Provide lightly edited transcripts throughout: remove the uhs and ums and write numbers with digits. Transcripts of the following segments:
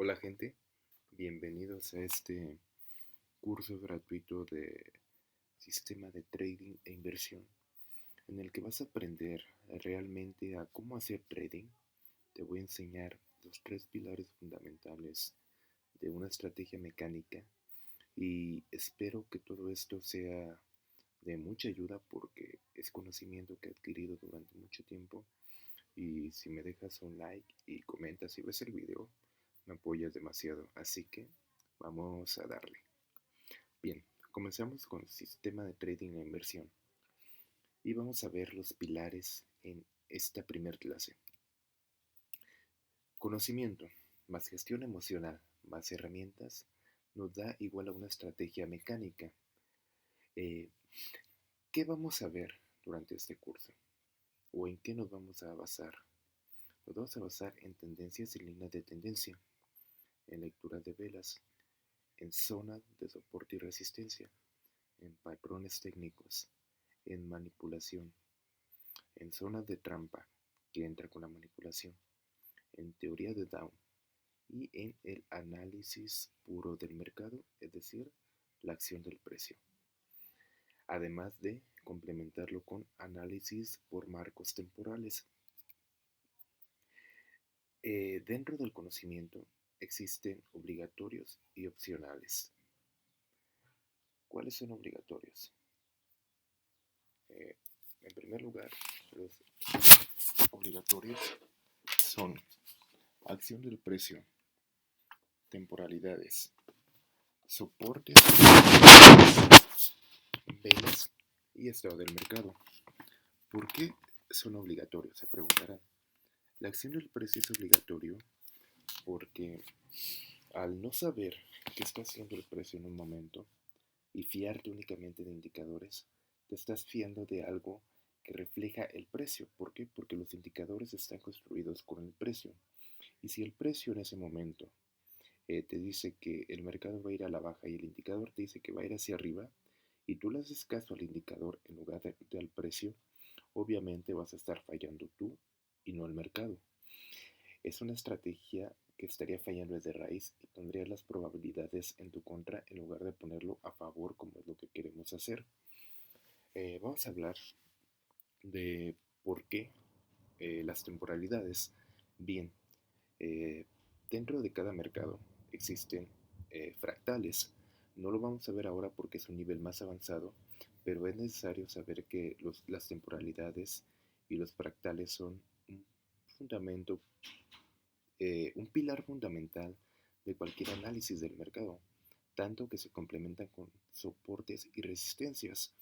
Hola gente, bienvenidos a este curso gratuito de sistema de trading e inversión, en el que vas a aprender realmente a cómo hacer trading. Te voy a enseñar los tres pilares fundamentales de una estrategia mecánica y espero que todo esto sea de mucha ayuda porque es conocimiento que he adquirido durante mucho tiempo. Y si me dejas un like y comentas si ves el video, me apoyas demasiado. Así que vamos a darle. Bien, comenzamos con el sistema de trading e inversión. Y vamos a ver los pilares en esta primera clase. Conocimiento más gestión emocional más herramientas nos da igual a una estrategia mecánica. Eh, ¿Qué vamos a ver durante este curso? ¿O en qué nos vamos a basar? Nos vamos a basar en tendencias y líneas de tendencia, en lectura de velas, en zonas de soporte y resistencia, en patrones técnicos, en manipulación, en zonas de trampa que entra con la manipulación, en teoría de Down y en el análisis puro del mercado, es decir, la acción del precio. Además de complementarlo con análisis por marcos temporales. Dentro del conocimiento existen obligatorios y opcionales. ¿Cuáles son obligatorios? En primer lugar, los obligatorios son acción del precio, temporalidades, soportes, velas y estado del mercado. ¿Por qué son obligatorios? Se preguntarán. La acción del precio es obligatorio porque al no saber qué está haciendo el precio en un momento y fiarte únicamente de indicadores, te estás fiando de algo que refleja el precio. ¿Por qué? Porque los indicadores están construidos con el precio. Y si el precio en ese momento te dice que el mercado va a ir a la baja y el indicador te dice que va a ir hacia arriba, y tú le haces caso al indicador en lugar de al precio, obviamente vas a estar fallando tú y no el mercado. Es una estrategia que estaría fallando desde raíz y pondría las probabilidades en tu contra en lugar de ponerlo a favor como es lo que queremos hacer. Vamos a hablar de por qué las temporalidades. Bien, eh, dentro de cada mercado existen fractales. No lo vamos a ver ahora porque es un nivel más avanzado, pero es necesario saber que las temporalidades y los fractales son un fundamento, un pilar fundamental de cualquier análisis del mercado, tanto que se complementan con soportes y resistencias.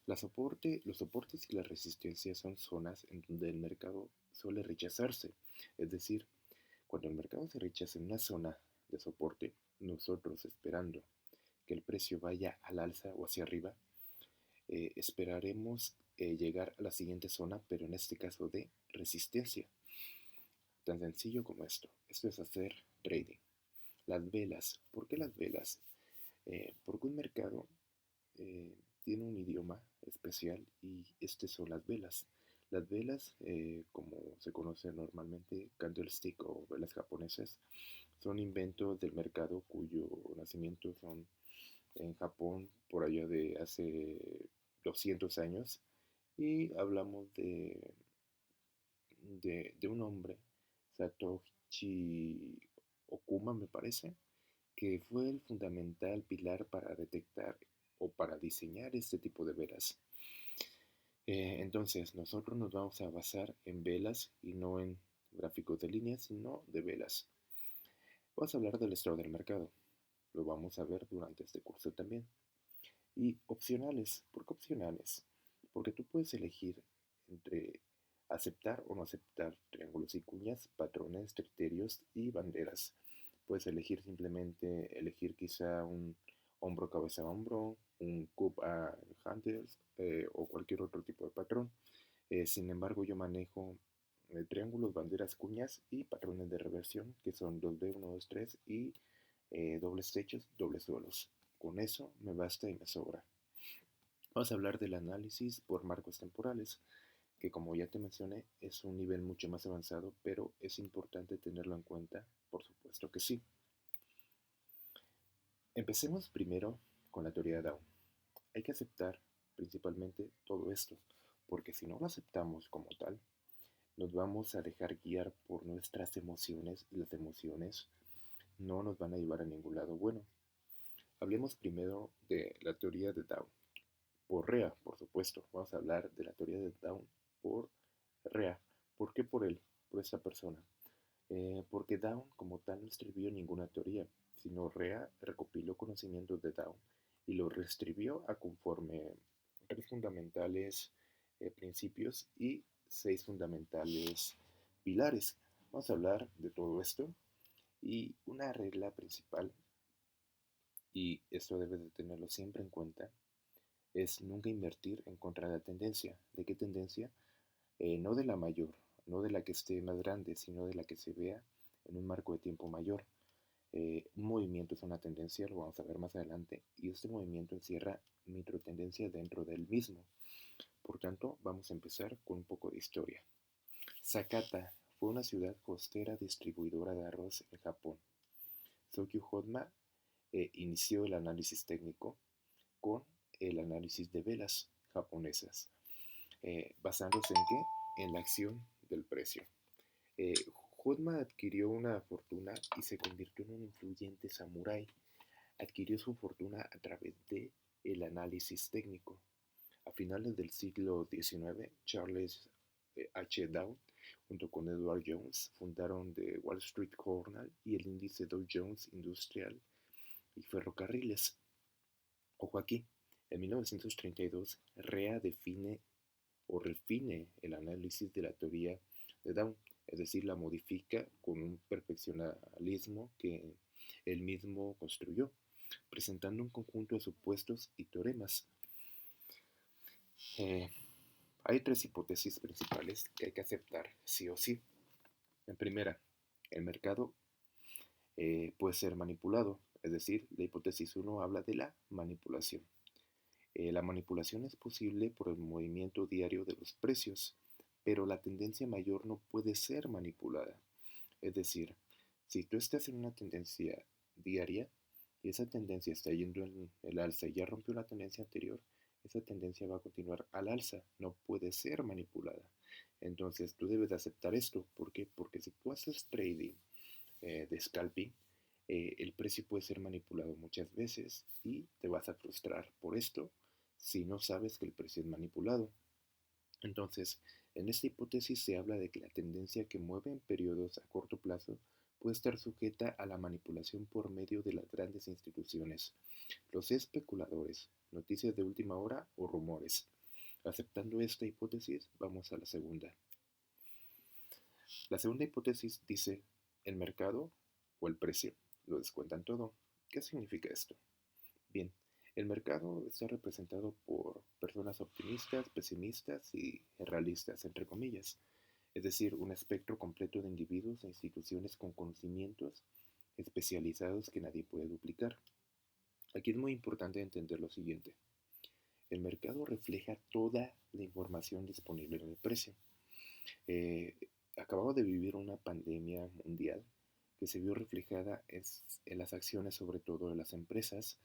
Los soportes y las resistencias son zonas en donde el mercado suele rechazarse, es decir, cuando el mercado se rechaza en una zona de soporte, nosotros esperando que el precio vaya al alza o hacia arriba, esperaremos llegar a la siguiente zona, pero en este caso de resistencia. Tan sencillo como esto. Esto es hacer trading. Las velas. ¿Por qué las velas? Porque un mercado tiene un idioma especial y este son las velas. Las velas, como se conoce normalmente, candlestick o velas japonesas, son inventos del mercado cuyo nacimiento son en Japón por allá de hace 200 años. Y hablamos de un hombre, Satoshi Okuma me parece, que fue el fundamental pilar para detectar o para diseñar este tipo de velas. Entonces, nosotros nos vamos a basar en velas y no en gráficos de líneas, sino de velas. Vamos a hablar del estado del mercado. Lo vamos a ver durante este curso también. Y opcionales. ¿Por qué opcionales? Porque tú puedes elegir entre aceptar o no aceptar triángulos y cuñas, patrones, criterios y banderas. Puedes elegir simplemente, elegir quizá un hombro, cabeza, hombro, un cup a hunters o cualquier otro tipo de patrón. Sin embargo, yo manejo triángulos, banderas, cuñas y patrones de reversión, que son 2B, 1, 2, 3 y dobles techos, dobles suelos. Con eso me basta y me sobra. Vamos a hablar del análisis por marcos temporales, que como ya te mencioné es un nivel mucho más avanzado, pero es importante tenerlo en cuenta, por supuesto que sí. Empecemos primero con la teoría de Down. Hay que aceptar principalmente todo esto, porque si no lo aceptamos como tal, nos vamos a dejar guiar por nuestras emociones y las emociones no nos van a llevar a ningún lado bueno. Hablemos primero de la teoría de Down. Por Rea, por supuesto. Vamos a hablar de la teoría de Down por Rea. ¿Por qué por él? Por esta persona. Porque Down como tal no escribió ninguna teoría, sino Rea recopiló conocimientos de Down y lo reescribió a conforme tres fundamentales principios y seis fundamentales pilares. Vamos a hablar de todo esto y una regla principal, y esto debes de tenerlo siempre en cuenta, es nunca invertir en contra de la tendencia. ¿De qué tendencia? No de la mayor, no de la que esté más grande, sino de la que se vea en un marco de tiempo mayor. Un movimiento es una tendencia, lo vamos a ver más adelante, y este movimiento encierra microtendencias dentro del mismo. Por tanto, vamos a empezar con un poco de historia. Sakata fue una ciudad costera distribuidora de arroz en Japón. Sokyu Honma inició el análisis técnico con el análisis de velas japonesas, basándose en qué? En la acción del precio. Eh, Honma adquirió una fortuna y se convirtió en un influyente samurái. Adquirió su fortuna a través de el análisis técnico. A finales del siglo XIX, Charles H. Dow, junto con Edward Jones, fundaron The Wall Street Journal y el índice Dow Jones Industrial y Ferrocarriles. Ojo aquí, en 1932, Rea define o refine el análisis de la teoría de Dow, es decir, la modifica con un perfeccionalismo que él mismo construyó, presentando un conjunto de supuestos y teoremas. Eh, Hay tres hipótesis principales que hay que aceptar sí o sí. En primera, el mercado puede ser manipulado, es decir, la hipótesis 1 habla de la manipulación. La manipulación es posible por el movimiento diario de los precios, pero la tendencia mayor no puede ser manipulada. Es decir, si tú estás en una tendencia diaria y esa tendencia está yendo en el alza y ya rompió la tendencia anterior, esa tendencia va a continuar al alza, no puede ser manipulada. Entonces tú debes de aceptar esto. ¿Por qué? Porque si tú haces trading de scalping, el precio puede ser manipulado muchas veces y te vas a frustrar por esto si no sabes que el precio es manipulado. Entonces, en esta hipótesis se habla de que la tendencia que mueve en periodos a corto plazo puede estar sujeta a la manipulación por medio de las grandes instituciones, los especuladores, noticias de última hora o rumores. Aceptando esta hipótesis, vamos a la segunda. La segunda hipótesis dice, el mercado o el precio lo descuentan todo. ¿Qué significa esto? Bien, el mercado está representado por personas optimistas, pesimistas y realistas, entre comillas, es decir, un espectro completo de individuos e instituciones con conocimientos especializados que nadie puede duplicar. Aquí es muy importante entender lo siguiente. El mercado refleja toda la información disponible en el precio. Eh, Acabamos de vivir una pandemia mundial que se vio reflejada en las acciones, sobre todo de las empresas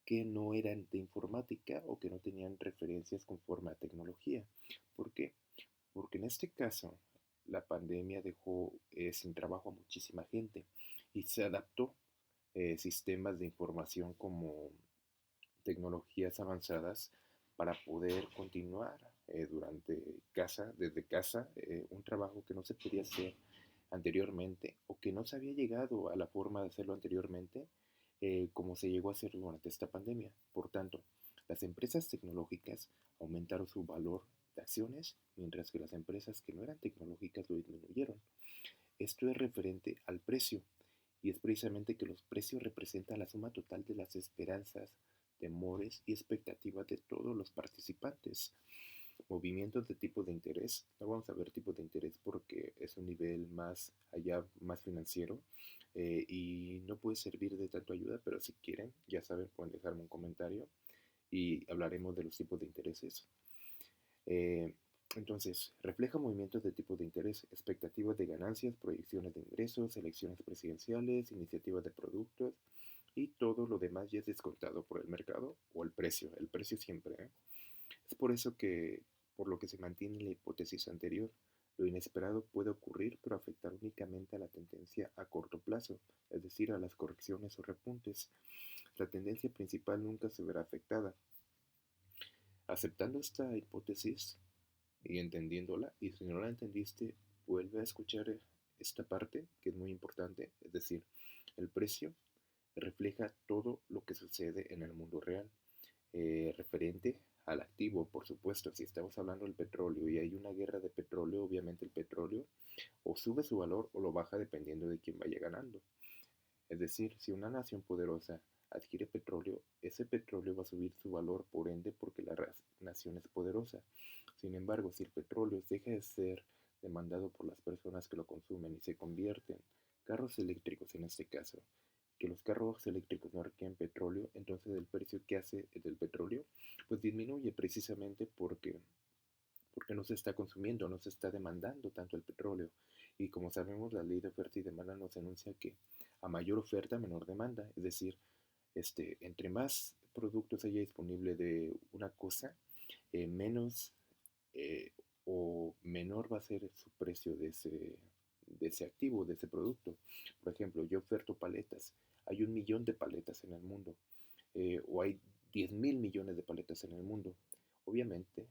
que no eran de informática o que no tenían referencias conforme a tecnología. ¿Por qué? Porque en este caso la pandemia dejó sin trabajo a muchísima gente y se adaptó sistemas de información como tecnologías avanzadas para poder continuar desde casa, un trabajo que no se podía hacer anteriormente o que no se había llegado a la forma de hacerlo anteriormente como se llegó a hacer durante esta pandemia. Por tanto, las empresas tecnológicas aumentaron su valor de acciones, mientras que las empresas que no eran tecnológicas lo disminuyeron. Esto es referente al precio, y es precisamente que los precios representan la suma total de las esperanzas, temores y expectativas de todos los participantes. Movimientos de tipo de interés, no vamos a ver tipo de interés porque es un nivel más allá, más financiero, y no puede servir de tanto ayuda, pero si quieren, ya saben, pueden dejarme un comentario y hablaremos de los tipos de intereses. Eh, entonces, refleja movimientos de tipo de interés, expectativas de ganancias, proyecciones de ingresos, elecciones presidenciales, iniciativas de productos, y todo lo demás ya es descontado por el mercado o el precio siempre, ¿eh? Es por eso que, por lo que se mantiene la hipótesis anterior, lo inesperado puede ocurrir pero afectar únicamente a la tendencia a corto plazo, es decir, a las correcciones o repuntes. La tendencia principal nunca se verá afectada. Aceptando esta hipótesis y entendiéndola, y si no la entendiste, vuelve a escuchar esta parte que es muy importante, es decir, el precio refleja todo lo que sucede en el mundo real, referente al activo, por supuesto. Si estamos hablando del petróleo y hay una guerra de petróleo, obviamente el petróleo o sube su valor o lo baja dependiendo de quién vaya ganando. Es decir, si una nación poderosa adquiere petróleo, ese petróleo va a subir su valor por ende porque la nación es poderosa. Sin embargo, si el petróleo deja de ser demandado por las personas que lo consumen y se convierten carros eléctricos en este caso, que los carros eléctricos no requieren petróleo, entonces el precio que hace del petróleo pues disminuye precisamente porque no se está consumiendo, no se está demandando tanto el petróleo. Y como sabemos, la ley de oferta y demanda nos enuncia que a mayor oferta, menor demanda. Es decir, entre más productos haya disponible de una cosa, menos eh, o menor va a ser su precio de ese activo, de ese producto. Por ejemplo, yo oferto paletas. Hay 1 millón de paletas en el mundo, o hay 10.000 millones de paletas en el mundo. Obviamente,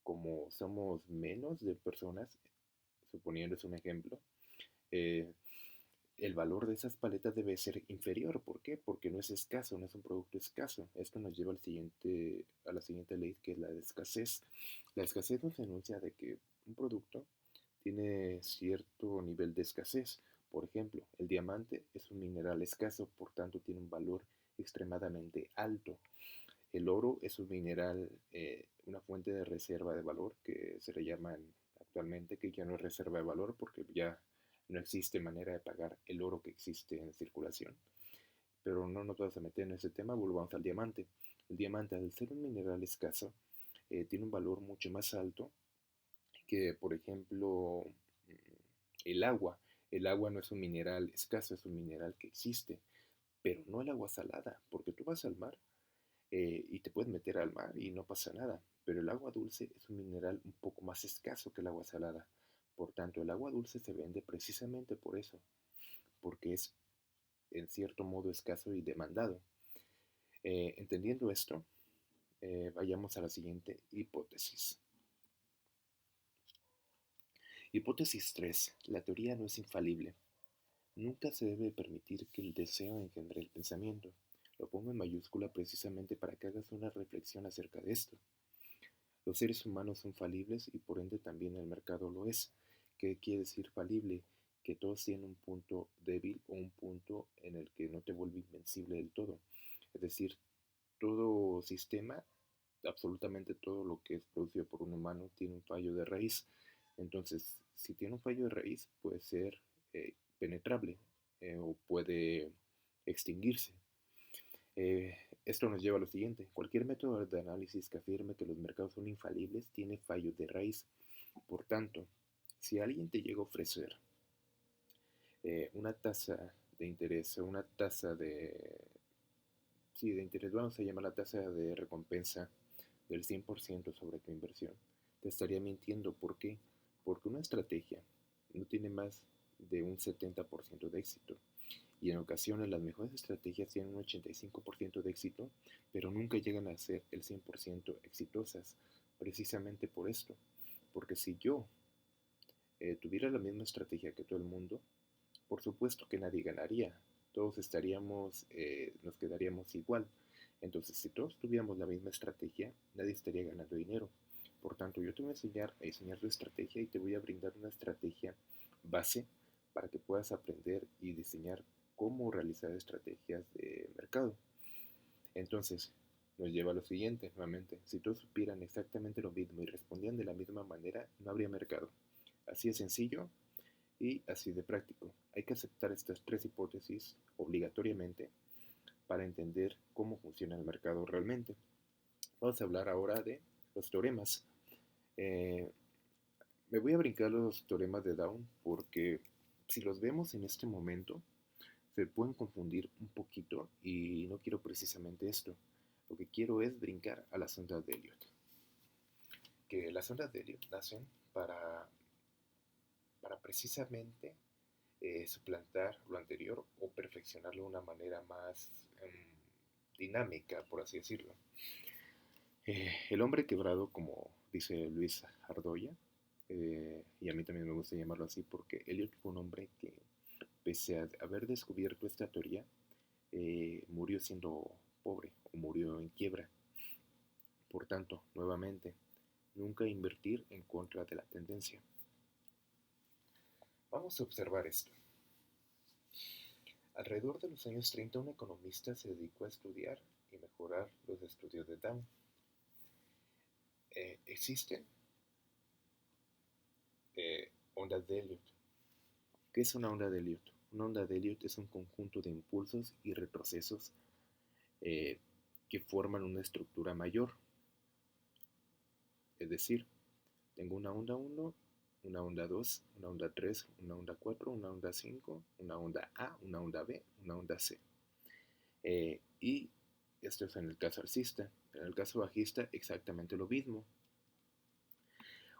como somos menos de personas, suponiendo es un ejemplo, eh, el valor de esas paletas debe ser inferior. ¿Por qué? Porque no es escaso, no es un producto escaso. Esto nos lleva a la siguiente ley, que es la de escasez. La escasez nos enuncia de que un producto tiene cierto nivel de escasez. Por ejemplo, el diamante es un mineral escaso, por tanto tiene un valor extremadamente alto. El oro es un mineral, una fuente de reserva de valor que se le llama actualmente, que ya no es reserva de valor porque ya no existe manera de pagar el oro que existe en circulación. Pero no nos vamos a meter en ese tema, volvamos al diamante. El diamante, al ser un mineral escaso, tiene un valor mucho más alto que, por ejemplo, el agua. El agua no es un mineral escaso, es un mineral que existe, pero no el agua salada, porque tú vas al mar y te puedes meter al mar y no pasa nada. Pero el agua dulce es un mineral un poco más escaso que el agua salada. Por tanto, el agua dulce se vende precisamente por eso, porque es en cierto modo escaso y demandado. Entendiendo esto, vayamos a la siguiente hipótesis. Hipótesis 3. La teoría no es infalible. Nunca se debe permitir que el deseo engendre el pensamiento. Lo pongo en mayúscula precisamente para que hagas una reflexión acerca de esto. Los seres humanos son falibles y por ende también el mercado lo es. ¿Qué quiere decir falible? Que todos tienen un punto débil o un punto en el que no te vuelve invencible del todo. Es decir, todo sistema, absolutamente todo lo que es producido por un humano tiene un fallo de raíz. Entonces, si tiene un fallo de raíz, puede ser penetrable, o puede extinguirse. Eh, Esto nos lleva a lo siguiente. Cualquier método de análisis que afirme que los mercados son infalibles tiene fallos de raíz. Por tanto, si alguien te llega a ofrecer una tasa de interés o una tasa sí, de interés, vamos a llamar la tasa de recompensa del 100% sobre tu inversión, te estaría mintiendo. ¿Por qué? Porque una estrategia no tiene más de un 70% de éxito. Y en ocasiones las mejores estrategias tienen un 85% de éxito, pero nunca llegan a ser el 100% exitosas, precisamente por esto. Porque si yo tuviera la misma estrategia que todo el mundo, por supuesto que nadie ganaría. Todos nos quedaríamos igual. Entonces, si todos tuviéramos la misma estrategia, nadie estaría ganando dinero. Por tanto, yo te voy a enseñar a diseñar tu estrategia y te voy a brindar una estrategia base para que puedas aprender y diseñar cómo realizar estrategias de mercado. Entonces, nos lleva a lo siguiente, nuevamente. Si todos supieran exactamente lo mismo y respondían de la misma manera, no habría mercado. Así de sencillo y así de práctico. Hay que aceptar estas tres hipótesis obligatoriamente para entender cómo funciona el mercado realmente. Vamos a hablar ahora de los teoremas. Eh, Me voy a brincar los teoremas de Down porque si los vemos en este momento se pueden confundir un poquito y no quiero precisamente esto. Lo que quiero es brincar a las ondas de Elliot. Que las ondas de Elliot nacen para precisamente suplantar lo anterior o perfeccionarlo de una manera más dinámica, por así decirlo. El hombre quebrado, como dice Luis Ardoya, y a mí también me gusta llamarlo así porque Elliot fue un hombre que, pese a haber descubierto esta teoría, murió siendo pobre o murió en quiebra. Por tanto, nuevamente, nunca invertir en contra de la tendencia. Vamos a observar esto. Alrededor de los años 30, un economista se dedicó a estudiar y mejorar los estudios de Down. Existen ondas de Elliot. ¿Qué es una onda de Elliot? Una onda de Elliot es un conjunto de impulsos y retrocesos que forman una estructura mayor. Es decir, tengo una onda 1, una onda 2, una onda 3, una onda 4, una onda 5, una onda A, una onda B, una onda C. Y esto es en el caso alcista. En el caso bajista, exactamente lo mismo.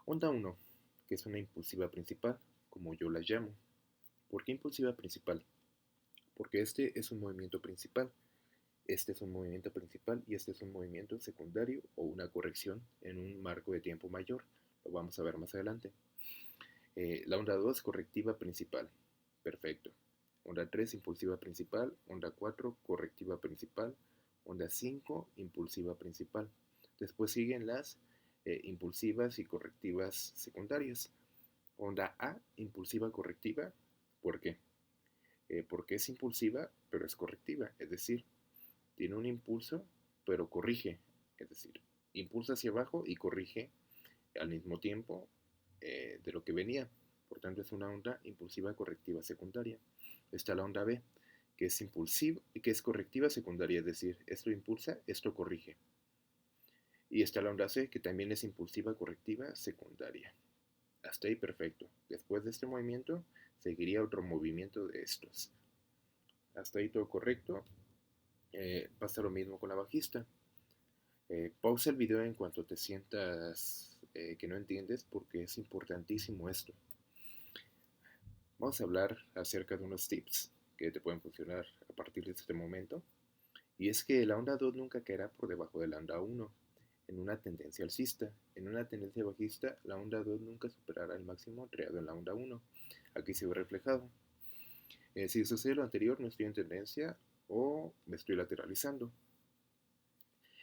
Onda 1, que es una impulsiva principal, como yo la llamo. ¿Por qué impulsiva principal? Porque este es un movimiento principal, este es un movimiento principal y este es un movimiento secundario o una corrección en un marco de tiempo mayor. Lo vamos a ver más adelante. La onda 2, correctiva principal. Perfecto. Onda 3, impulsiva principal. Onda 4, correctiva principal. Onda 5, impulsiva principal. Después siguen las impulsivas y correctivas secundarias. Onda A, impulsiva correctiva. ¿Por qué? Porque es impulsiva, pero es correctiva. Es decir, tiene un impulso, pero corrige. Es decir, impulsa hacia abajo y corrige al mismo tiempo de lo que venía. Por tanto, es una onda impulsiva correctiva secundaria. Está la onda B, que es impulsiva, que es correctiva secundaria, es decir, esto impulsa, esto corrige. Y está la onda C, que también es impulsiva correctiva secundaria. Hasta ahí perfecto. Después de este movimiento, seguiría otro movimiento de estos. Hasta ahí todo correcto. Pasa lo mismo con la bajista. Pausa el video en cuanto te sientas que no entiendes porque es importantísimo esto. Vamos a hablar acerca de unos tips que te pueden funcionar a partir de este momento. Y es que la onda 2 nunca caerá por debajo de la onda 1 en una tendencia alcista. En una tendencia bajista, la onda 2 nunca superará el máximo creado en la onda 1. Aquí se ve reflejado. Si sucede lo anterior, no estoy en tendencia o me estoy lateralizando.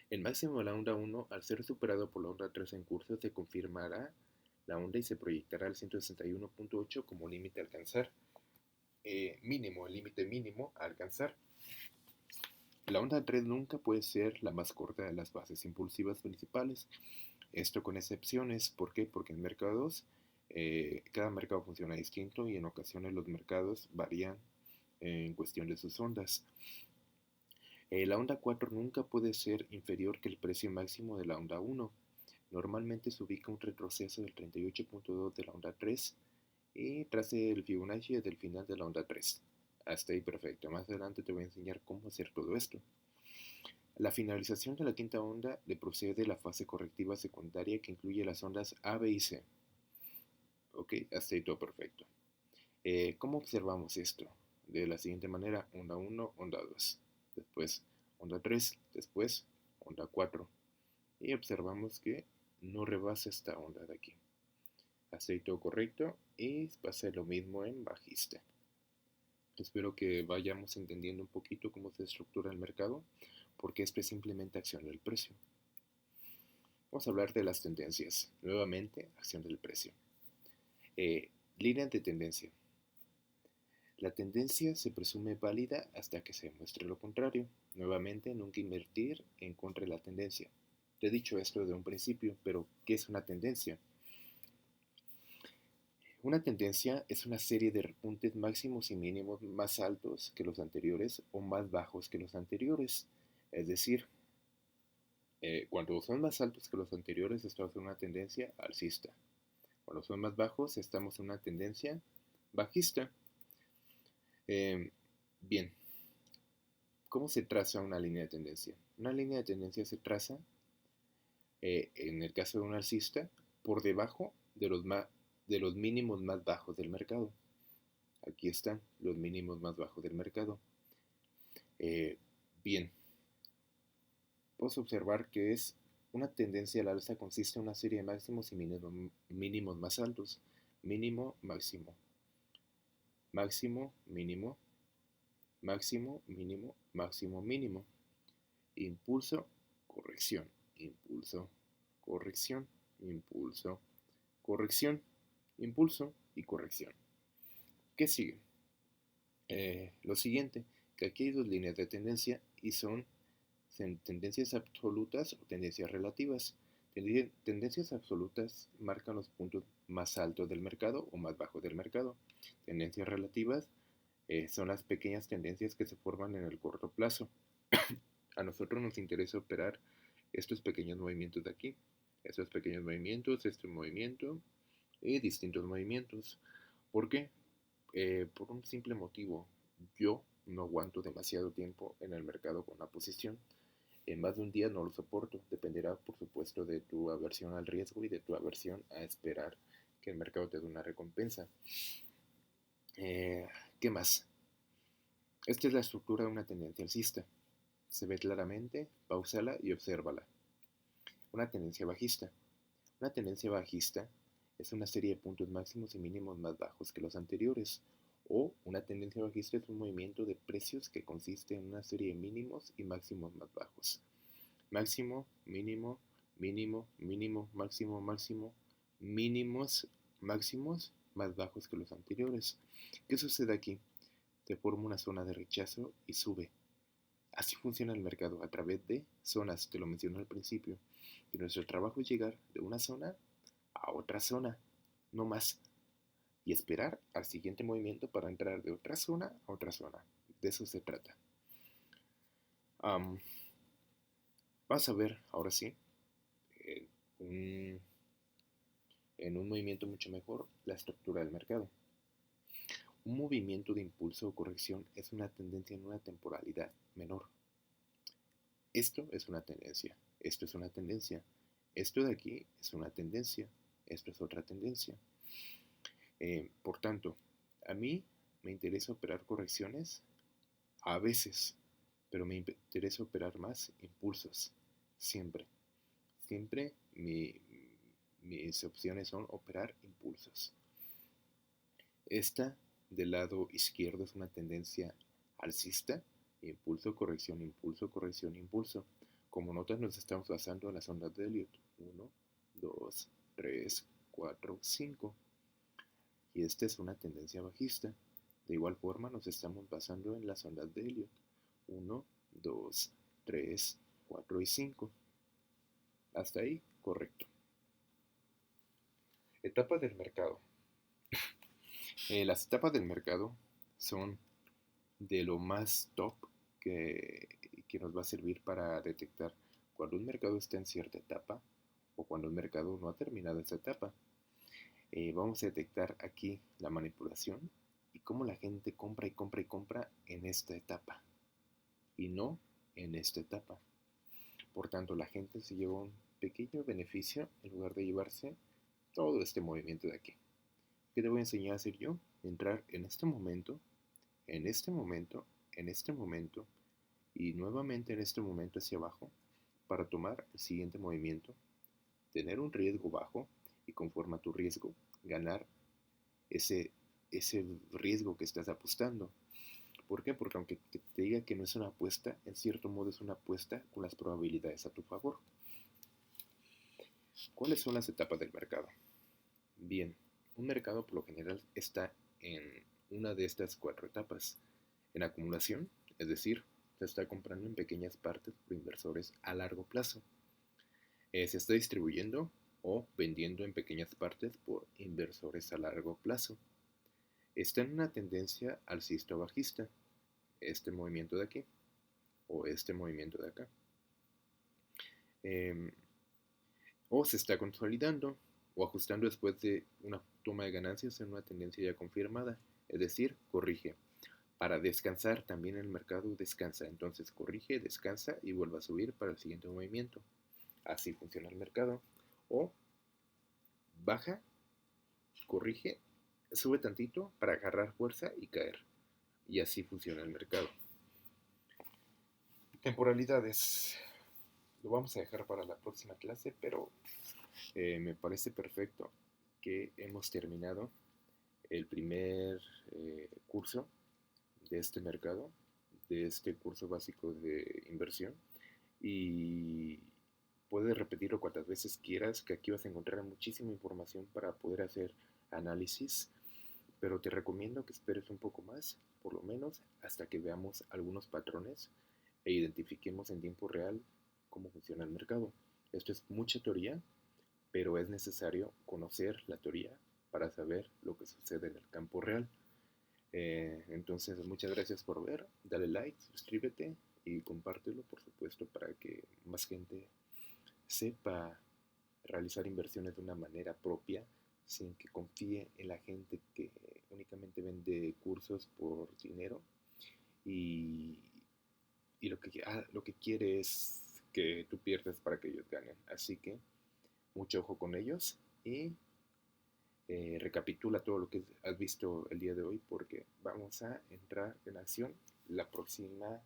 El máximo de la onda 1, al ser superado por la onda 3 en curso, se confirmará la onda y se proyectará al 161.8 como límite a alcanzar. Mínimo, el límite mínimo a alcanzar. La onda 3 nunca puede ser la más corta de las bases impulsivas principales. Esto con excepciones. ¿Por qué? Porque en mercados, cada mercado funciona distinto y en ocasiones los mercados varían en cuestión de sus ondas. La onda 4 nunca puede ser inferior que el precio máximo de la onda 1. Normalmente se ubica un retroceso del 38.2 de la onda 3 y tras el Fibonacci del final de la onda 3. Hasta ahí perfecto. Más adelante te voy a enseñar cómo hacer todo esto. La finalización de la quinta onda le procede la fase correctiva secundaria que incluye las ondas A, B y C. Ok, hasta ahí todo perfecto. ¿Cómo observamos esto? De la siguiente manera, onda 1, onda 2, después onda 3, después onda 4. Y observamos que no rebasa esta onda de aquí. Hasta ahí todo correcto y pasa lo mismo en bajista. Espero que vayamos entendiendo un poquito cómo se estructura el mercado, porque esto es simplemente acción del precio. Vamos a hablar de las tendencias. Nuevamente, acción del precio. Línea de tendencia. La tendencia se presume válida hasta que se demuestre lo contrario. Nuevamente, nunca invertir en contra de la tendencia. Te he dicho esto de un principio, pero ¿qué es una tendencia? Una tendencia es una serie de repuntes máximos y mínimos más altos que los anteriores o más bajos que los anteriores. Es decir, cuando son más altos que los anteriores, estamos en una tendencia alcista. Cuando son más bajos, estamos en una tendencia bajista. Bien, ¿cómo se traza una línea de tendencia? Una línea de tendencia se traza, en el caso de un alcista, por debajo de los mínimos más bajos del mercado. Aquí están los mínimos más bajos del mercado. Eh, bien, puedes observar que es una tendencia al alza consiste en una serie de máximos y mínimos más altos. Mínimo, máximo. Máximo, mínimo. Máximo, mínimo, máximo, mínimo. Impulso, corrección. Impulso, corrección. Impulso, corrección. Impulso y corrección. ¿Qué sigue? Lo siguiente, que aquí hay dos líneas de tendencia y son tendencias absolutas o tendencias relativas. Tendencias absolutas marcan los puntos más altos del mercado o más bajos del mercado. Tendencias relativas son las pequeñas tendencias que se forman en el corto plazo. A nosotros nos interesa operar estos pequeños movimientos de aquí, estos pequeños movimientos, este movimiento y distintos movimientos. ¿Por qué? Por un simple motivo. Yo no aguanto demasiado tiempo en el mercado con una posición. En más de un día no lo soporto. Dependerá, por supuesto, de tu aversión al riesgo y de tu aversión a esperar que el mercado te dé una recompensa. ¿Qué más? Esta es la estructura de una tendencia alcista. Se ve claramente, pausala y obsérvala. Una tendencia bajista. Una tendencia bajista es una serie de puntos máximos y mínimos más bajos que los anteriores. O una tendencia bajista es un movimiento de precios que consiste en una serie de mínimos y máximos más bajos. Máximo, mínimo, mínimo, mínimo, máximo, máximo, mínimos, máximos más bajos que los anteriores. ¿Qué sucede aquí? Se forma una zona de rechazo y sube. Así funciona el mercado, a través de zonas, te lo mencioné al principio. Y nuestro trabajo es llegar de una zona a otra zona, no más. Y esperar al siguiente movimiento para entrar de otra zona a otra zona. De eso se trata. Vas a ver, ahora sí, en un movimiento mucho mejor, la estructura del mercado. Un movimiento de impulso o corrección es una tendencia en una temporalidad menor. Esto es una tendencia, esto es una tendencia, esto de aquí es una tendencia, esto es otra tendencia. Por tanto, a mí me interesa operar correcciones a veces, pero me interesa operar más impulsos, siempre. Siempre mis opciones son operar impulsos. Esta del lado izquierdo es una tendencia alcista, impulso, corrección, impulso, corrección, impulso. Como notas nos estamos basando en las ondas de Elliot. 1, 2, 3, 4, 5. Y esta es una tendencia bajista. De igual forma nos estamos basando en las ondas de Elliot. 1, 2, 3, 4 y 5. Hasta ahí, correcto. Etapas del mercado. Las etapas del mercado son de lo más top que nos va a servir para detectar cuando un mercado está en cierta etapa o cuando el mercado no ha terminado esa etapa. Vamos a detectar aquí la manipulación y cómo la gente compra y compra y compra en esta etapa y no en esta etapa. Por tanto, la gente se lleva un pequeño beneficio en lugar de llevarse todo este movimiento de aquí. ¿Qué te voy a enseñar a hacer yo? Entrar en este momento, en este momento, en este momento y nuevamente en este momento hacia abajo para tomar el siguiente movimiento, tener un riesgo bajo y conforme a tu riesgo ganar ese riesgo que estás apostando. ¿Por qué? Porque aunque te diga que no es una apuesta, en cierto modo es una apuesta con las probabilidades a tu favor. ¿Cuáles son las etapas del mercado? Bien, un mercado por lo general está en una de estas cuatro etapas. En acumulación, es decir, se está comprando en pequeñas partes por inversores a largo plazo. Se está distribuyendo o vendiendo en pequeñas partes por inversores a largo plazo. Está en una tendencia alcista o bajista, este movimiento de aquí o este movimiento de acá. O se está consolidando o ajustando después de una toma de ganancias en una tendencia ya confirmada, es decir, corrige. Para descansar, también el mercado descansa. Entonces corrige, descansa y vuelve a subir para el siguiente movimiento. Así funciona el mercado. O baja, corrige, sube tantito para agarrar fuerza y caer. Y así funciona el mercado. Temporalidades. Lo vamos a dejar para la próxima clase, pero me parece perfecto que hemos terminado el primer curso de este mercado, de este curso básico de inversión. Y puedes repetirlo cuantas veces quieras, que aquí vas a encontrar muchísima información para poder hacer análisis, pero te recomiendo que esperes un poco más, por lo menos hasta que veamos algunos patrones e identifiquemos en tiempo real cómo funciona el mercado. Esto es mucha teoría, pero es necesario conocer la teoría para saber lo que sucede en el campo real. Entonces, muchas gracias por ver, dale like, suscríbete y compártelo, por supuesto, para que más gente sepa realizar inversiones de una manera propia, sin que confíe en la gente que únicamente vende cursos por dinero y, y lo que quiere es que tú pierdas para que ellos ganen. Así que mucho ojo con ellos y recapitula todo lo que has visto el día de hoy porque vamos a entrar en acción la próxima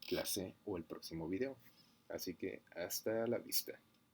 clase o el próximo video. Así que hasta la vista.